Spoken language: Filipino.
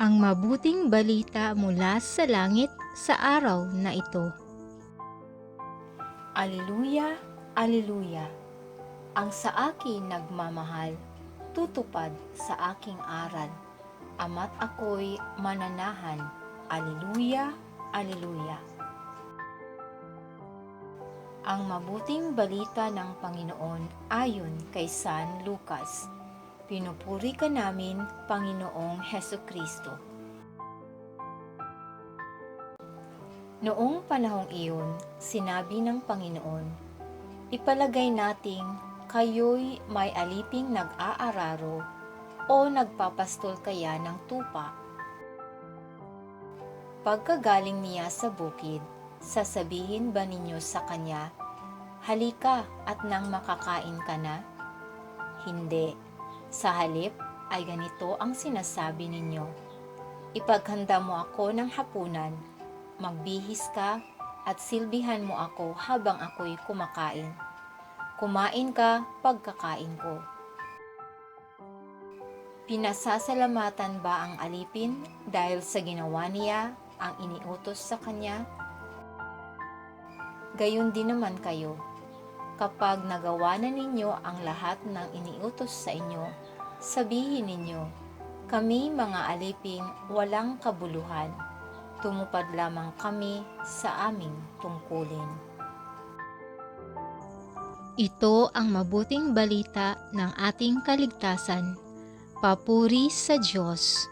Ang mabuting balita mula sa langit sa araw na ito. Alleluia, Alleluia! Ang sa akin nagmamahal, tutupad sa aking aral. Ama't ako'y mananahan. Alleluia, Alleluia! Ang mabuting balita ng Panginoon ayon kay San Lucas. Pinupuri ka namin, Panginoong Hesukristo. Noong panahong iyon, sinabi ng Panginoon, ipalagay nating kayo'y may aliping nag-aararo o nagpapastol kaya ng tupa. Pagkagaling niya sa bukid, sasabihin ba ninyo sa kanya, halika at nang makakain ka na? Hindi. Sa halip ay ganito ang sinasabi ninyo, ipaghanda mo ako ng hapunan, magbihis ka at silbihan mo ako habang ako'y kumakain. Kumain ka pagkakain ko. Pinasasalamatan ba ang alipin dahil sa ginawa niya ang iniutos sa kanya? Gayon din naman kayo. Kapag nagawa na ninyo ang lahat ng iniutos sa inyo, sabihin ninyo, kami mga aliping walang kabuluhan, tumupad lamang kami sa aming tungkulin. Ito ang mabuting balita ng ating kaligtasan. Papuri sa Diyos.